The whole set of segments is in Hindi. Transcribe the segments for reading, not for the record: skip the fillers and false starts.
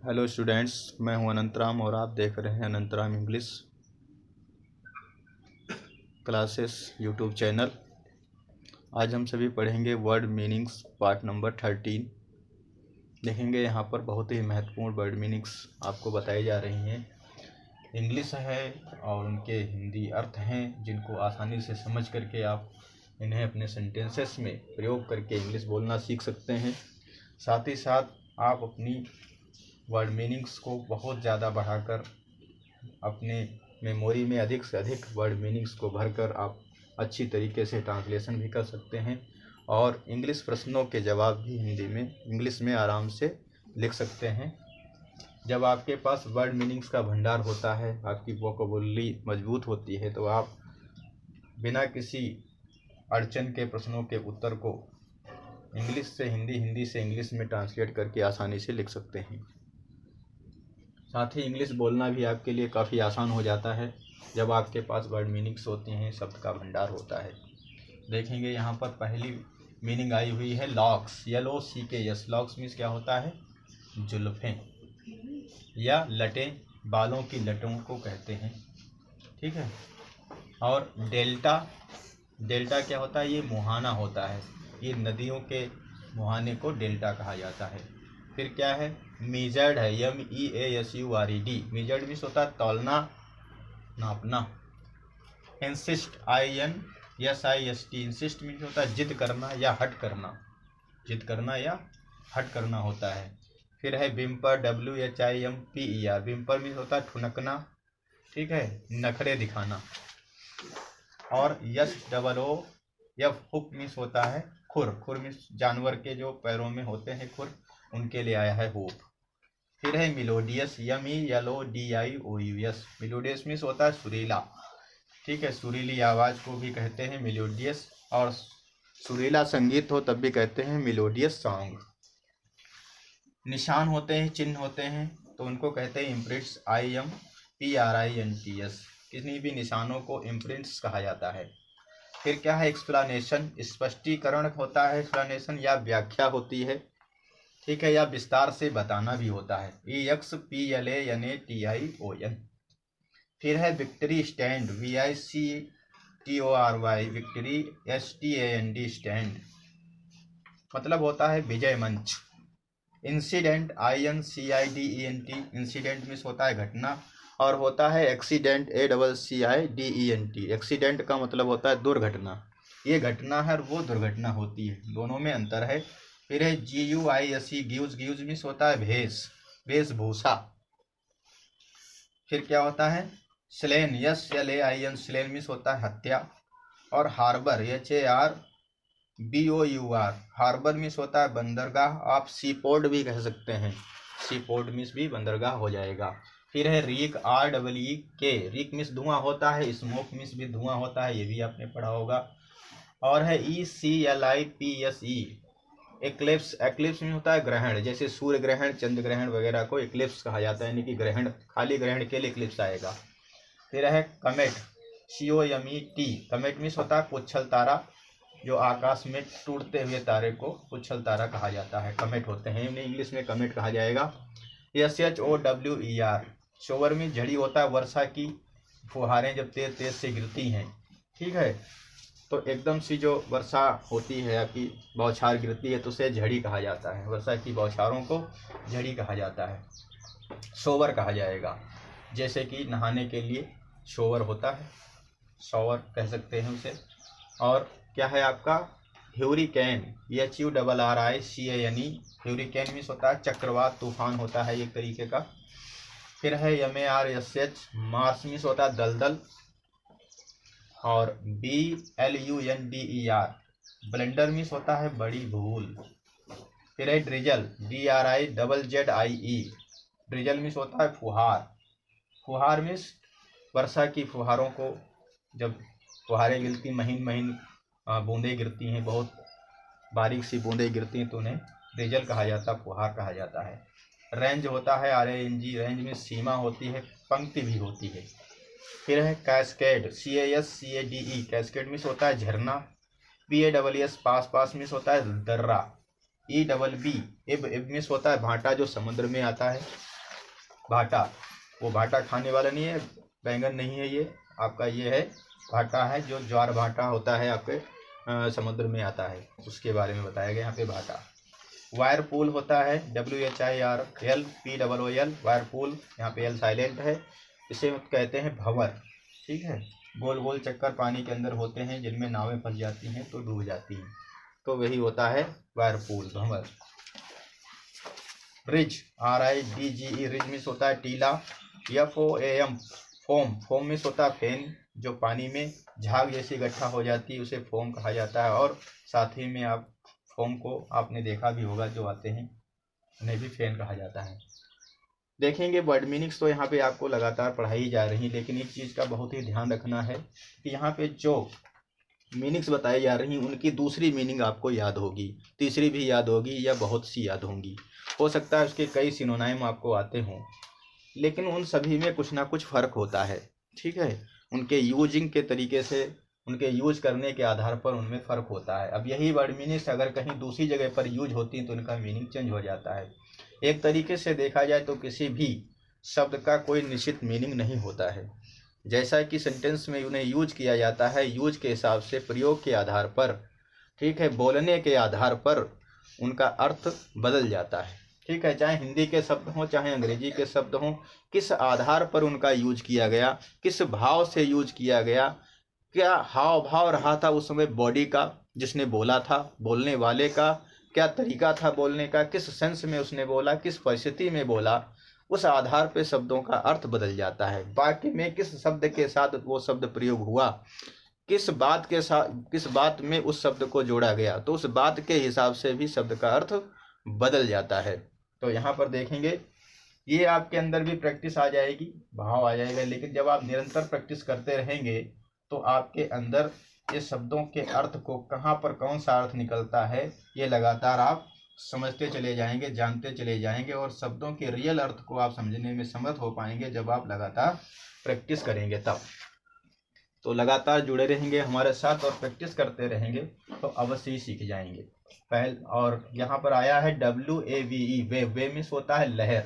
हेलो स्टूडेंट्स, मैं हूं अनंतराम और आप देख रहे हैं Anantaram English classes YouTube channel. आज हम सभी पढ़ेंगे वर्ड मीनिंग्स पार्ट नंबर 13। देखेंगे यहाँ पर बहुत ही महत्वपूर्ण वर्ड मीनिंग्स आपको बताई जा रही हैं। इंग्लिश है और उनके हिंदी अर्थ हैं जिनको आसानी से समझ करके आप इन्हें अपने सेंटेंसेस में प्रयोग करके इंग्लिश बोलना सीख सकते हैं। साथ ही साथ आप अपनी वर्ड मीनिंग्स को बहुत ज़्यादा बढ़ाकर अपने मेमोरी में अधिक से अधिक वर्ड मीनिंग्स को भरकर आप अच्छी तरीके से ट्रांसलेशन भी कर सकते हैं और इंग्लिश प्रश्नों के जवाब भी हिंदी में इंग्लिश में आराम से लिख सकते हैं। जब आपके पास वर्ड मीनिंग्स का भंडार होता है, आपकी वोकैबुलरी मजबूत होती है, तो आप बिना किसी अड़चन के प्रश्नों के उत्तर को इंग्लिश से हिंदी, हिंदी से इंग्लिश में ट्रांसलेट करके आसानी से लिख सकते हैं। साथ ही इंग्लिश बोलना भी आपके लिए काफ़ी आसान हो जाता है जब आपके पास वर्ड मीनिंग्स होती हैं, शब्द का भंडार होता है। देखेंगे यहाँ पर पहली मीनिंग आई हुई है लॉक्स, LOCKS। लॉक्स मीन्स क्या होता है? जुल्फ़ें या लटें, बालों की लटों को कहते हैं, ठीक है। और डेल्टा, डेल्टा क्या होता है? ये मुहाना होता है, ये नदियों के मुहाने को डेल्टा कहा जाता है। फिर क्या है? मीजर्ड है, MEASURED। मीजर्ड मीन्स होता है तौलना, नापना। Insist, INSIST। इंसिस्ट मीन्स होता है जिद करना या हट करना, जिद करना या हट करना होता है। फिर है विम्पर, WHIMPER। विम्पर मीन्स होता है ठुनकना, ठीक है, नखरे दिखाना। और SOOF, हुक मीन्स होता है खुर। खुर मीन्स जानवर के जो पैरों में होते हैं खुर, उनके लिए आया है हुक। फिर है मिलोडियस, MELODIOUS। मिलोडियस मीन्स होता है सुरीला, ठीक है, सुरीली आवाज़ को भी कहते हैं मिलोडियस, और सुरीला संगीत हो तब भी कहते हैं मिलोडियस सॉन्ग। निशान होते हैं, चिन्ह होते हैं, तो उनको कहते हैं इम्प्रिंट्स, IMPRINTS। किसी भी निशानों को इम्प्रिंट्स कहा जाता है। फिर क्या है? एक्सप्लेनेशन, स्पष्टीकरण होता है, एक्सप्लेनेशन या व्याख्या होती है, ठीक है, या विस्तार से बताना भी होता है, EXPLANETION। फिर है victory stand, VICTORY, victory STAND, stand मतलब होता है विजय मंच। Incident, INCIDENT। इंसिडेंट मीन्स होता है घटना, और होता है एक्सीडेंट, ACCIDENT। एक्सीडेंट का मतलब होता है दुर्घटना, ये घटना है और वो दुर्घटना होती है, दोनों में अंतर है। फिर है GUISE, ग्यूज। ग्यूज मीन्स होता है भेष, वेशभूषा। फिर क्या होता है? Slain, SLAIN। स्लेन मीन्स होता है हत्या। और हार्बर, HARBOUR। हार्बर मीन्स होता है बंदरगाह, आप सीपोर्ट भी कह सकते हैं, सीपोर्ट मीन्स भी बंदरगाह हो जाएगा। फिर है रीक, REEK। रीक मीन्स धुआं होता है, स्मोक मीन्स भी धुआं होता है, ये भी आपने पढ़ा होगा। और है ECLIPSE, एक्लिप्स। एक्लिप्स में होता है ग्रहण, जैसे सूर्य ग्रहण, चंद्र ग्रहण वगैरह को एक्लिप्स कहा जाता है, यानी कि ग्रहण, खाली ग्रहण के लिए एक्लिप्स आएगा। फिर है कमेट, COMET। कमेट मीन्स होता है पुच्छल तारा, जो आकाश में टूटते हुए तारे को पुच्छल तारा कहा जाता है, कमेट होते हैं, इन्हें इंग्लिश में कमेट कहा जाएगा। SHOWER, शोवर में झड़ी होता है, वर्षा की फुहारें जब तेज तेज से गिरती हैं, ठीक है, तो एकदम सी जो वर्षा होती है, आपकी बौछार गिरती है, तो उसे झड़ी कहा जाता है, वर्षा की बौछारों को झड़ी कहा जाता है, शोवर कहा जाएगा। जैसे कि नहाने के लिए शोवर होता है, शॉवर कह सकते हैं उसे। और क्या है आपका? ह्यूरिकेन, HURRICANE। ह्यूरिकेन मीन्स होता है चक्रवात, तूफान होता है एक तरीके का। फिर है MARSH, मार्स मीन्स होता है दलदल। और BLUNDER, ब्लेंडर मीन्स होता है बड़ी भूल। फिर है ड्रिजल, DRIZZIE। ड्रिजल मीन्स होता है फुहार। फुहार मीन्स वर्षा की फुहारों को, जब फुहारें गिरती, महीन महीन बूंदें गिरती हैं, बहुत बारीक सी बूंदें गिरती हैं, तो उन्हें ड्रिजल कहा जाता है, फुहार कहा जाता है। रेंज होता है RANG। रेंज में सीमा होती है, पंक्ति भी होती है। फिर है कैस्केड, CASCADE। कैस्केड मीन्स होता है झरना। PASS, पास। पास मीन्स होता है दर्रा। EBB, इब मीन्स होता है भांटा, जो समुद्र में आता है। भाटा, वो भाटा खाने वाला नहीं है, बैंगन नहीं है ये आपका, ये है भाटा है जो ज्वार भाटा होता है आपके समुद्र में आता है, उसके बारे में बताया गया यहाँ पे भाटा। वायरपूल होता है WHIRLPOOL, वायरपूल, यहाँ पे एल साइलेंट है, इसे कहते हैं भंवर। ठीक है, गोल गोल चक्कर पानी के अंदर होते हैं जिनमें नावें फंस जाती हैं तो डूब जाती हैं, तो वही होता है वायरपूल, भंवर। रिज RIDGE, रिज मिस होता है टीला। FOAM, फोम, फोम मिस होता है फेन, जो पानी में झाग जैसी इकट्ठा हो जाती है उसे फोम कहा जाता है। और साथ ही में आप फोम को आपने देखा भी होगा, जो आते हैं उन्हें भी फेन कहा जाता है। देखेंगे वर्ड मीनिंग्स तो यहाँ पे आपको लगातार पढ़ाई जा रही, लेकिन एक चीज़ का बहुत ही ध्यान रखना है कि यहाँ पे जो मीनिंग्स बताई जा रही उनकी दूसरी मीनिंग आपको याद होगी, तीसरी भी याद होगी या बहुत सी याद होंगी। हो सकता है उसके कई सिनोनाइम आपको आते हों, लेकिन उन सभी में कुछ ना कुछ फ़र्क होता है। ठीक है, उनके यूजिंग के तरीके से, उनके यूज करने के आधार पर उनमें फ़र्क होता है। अब यही वर्ड मीनिंग्स अगर कहीं दूसरी जगह पर यूज होती हैं तो उनका मीनिंग चेंज हो जाता है। एक तरीके से देखा जाए तो किसी भी शब्द का कोई निश्चित मीनिंग नहीं होता है, जैसा कि सेंटेंस में उन्हें यूज किया जाता है, यूज के हिसाब से, प्रयोग के आधार पर, ठीक है, बोलने के आधार पर उनका अर्थ बदल जाता है। ठीक है, चाहे हिंदी के शब्द हों चाहे अंग्रेजी के शब्द हों, किस आधार पर उनका यूज किया गया, किस भाव से यूज किया गया, क्या हाव भाव रहा था उस समय बॉडी का जिसने बोला था, बोलने वाले का क्या तरीका था बोलने का, किस सेंस में उसने बोला, किस परिस्थिति में बोला, उस आधार पे शब्दों का अर्थ बदल जाता है। वाक्य में किस शब्द के साथ वो शब्द प्रयोग हुआ, किस बात के साथ, किस बात में उस शब्द को जोड़ा गया, तो उस बात के हिसाब से भी शब्द का अर्थ बदल जाता है। तो यहाँ पर देखेंगे ये आपके अंदर भी प्रैक्टिस आ जाएगी, भाव आ जाएगा, लेकिन जब आप निरंतर प्रैक्टिस करते रहेंगे तो आपके अंदर ये शब्दों के अर्थ को कहाँ पर कौन सा अर्थ निकलता है ये लगातार आप समझते चले जाएंगे, जानते चले जाएंगे, और शब्दों के रियल अर्थ को आप समझने में समर्थ हो पाएंगे जब आप लगातार प्रैक्टिस करेंगे तब। तो लगातार जुड़े रहेंगे हमारे साथ और प्रैक्टिस करते रहेंगे तो अवश्य ही सीख जाएंगे। और यहाँ पर आया है WAVE, वेव, वेव मीन्स होता है लहर।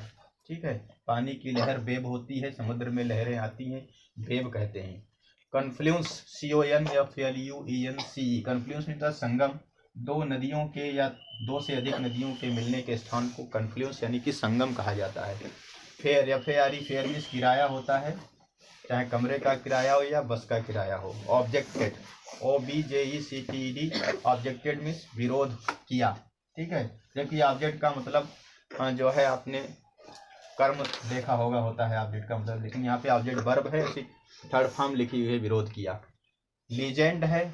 ठीक है, पानी की लहर वेव होती है, समुद्र में लहरें आती हैं, वेव कहते हैं। कन्फ्लुएंस CONFLUENCE, कन्फ्लुएंस मीन्स संगम, दो नदियों के या दो से अधिक नदियों के मिलने के स्थान को कन्फ्लुएंस यानी कि संगम कहा जाता है। फेयर या फेयरी, फेयर मीन्स किराया होता है, चाहे कमरे का किराया हो या बस का किराया हो। ऑब्जेक्टेड, OBJECTED, ऑब्जेक्टेड मीन्स विरोध किया। ठीक है, जबकि ऑब्जेक्ट का मतलब जो है आपने कर्म देखा होगा होता है ऑब्जेक्ट का मतलब, लेकिन यहाँ पे ऑब्जेक्ट वर्ब है, उसी थर्ड फॉर्म लिखी हुई है, विरोध किया। लीजेंड है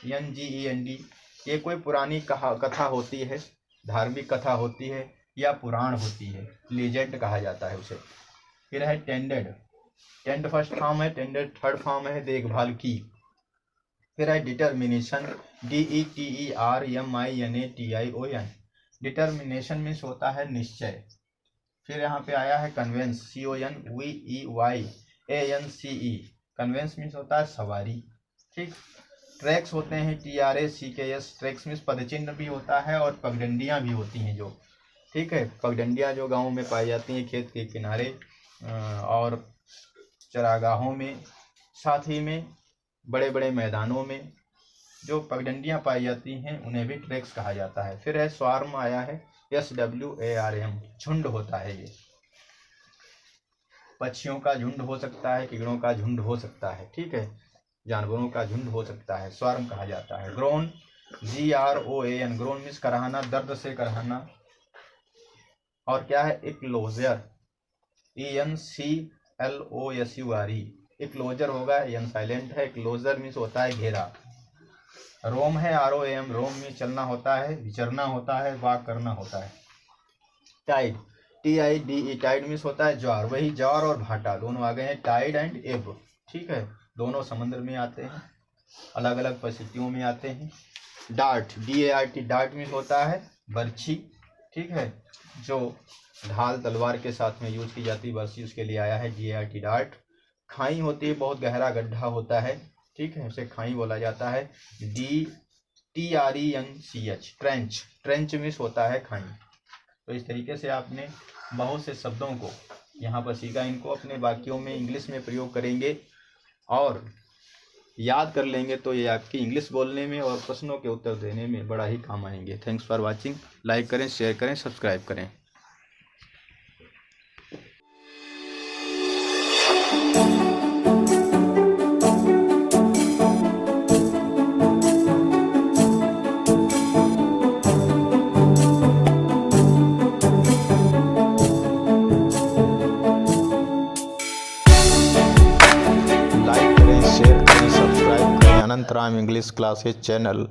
LENGEND, ये कोई पुरानी कथा होती है, धार्मिक कथा होती है या पुराण होती है, लीजेंड कहा जाता है उसे। फिर है टेंडेड, टेंड फर्स्ट फॉर्म है, टेंडेड थर्ड फॉर्म है, देखभाल की। फिर है डिटर्मिनेशन, DETERMINATION, डिटर्मिनेशन मीन्स होता है निश्चय। फिर यहाँ पे आया है कन्वेंस, CONVEYANCE, कन्वेंस मीन्स होता है सवारी। ठीक, ट्रैक्स होते हैं TRACKS, ट्रैक्स मीन्स पदचिन्ह भी होता है और पगडंडियाँ भी होती हैं जो, ठीक है, पगडंडियाँ जो गाँव में पाई जाती हैं, खेत के किनारे और चरागाहों में, साथ ही में बड़े बड़े मैदानों में जो पगडंडियाँ पाई जाती हैं उन्हें भी ट्रैक्स कहा जाता है। फिर है स्वार्म आया है, SWARM, झुंड होता है, ये पक्षियों का झुंड हो सकता है, कीड़ों का झुंड हो सकता है, ठीक है, जानवरों का झुंड हो सकता है, स्वार्म कहा जाता है। ग्रोन, GROAN, ग्रोन मीन्स कराहना, दर्द से कराहना। और क्या है इक्लोजर, ENCLOSURE, इक्लोजर होगा, एन साइलेंट है, क्लोजर मीन्स होता है घेरा। रोम है ROM, रोम मीन्स चलना होता है, विचरना होता है, वॉक करना होता है। टाइड, TIDE, टाइड मीन्स होता है ज्वार, वही ज्वार और भाटा दोनों आ गए हैं, टाइड एंड एब। ठीक है, दोनों समुद्र में आते हैं, अलग अलग परिस्थितियों में आते हैं। डार्ट, DART, डार्ट मीन्स होता है बर्छी। ठीक है, जो ढाल तलवार के साथ में यूज की जाती बर्छी, उसके लिए आया है DART, डार्ट। खाई होती है, बहुत गहरा गड्ढा होता है, ठीक है, उसे खाई बोला जाता है। TRENCH, ट्रेंच, ट्रेंच मीन्स होता है खाई। तो इस तरीके से आपने बहुत से शब्दों को यहाँ पर सीखा। इनको अपने वाक्यों में इंग्लिश में प्रयोग करेंगे और याद कर लेंगे तो ये आपकी इंग्लिश बोलने में और प्रश्नों के उत्तर देने में बड़ा ही काम आएंगे। Thanks for watching. लाइक करें, शेयर करें, सब्सक्राइब करें। Anantaram English classes channel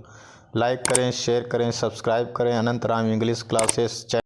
like करें, शेयर करें, सब्सक्राइब करें। Anantaram English classes channel.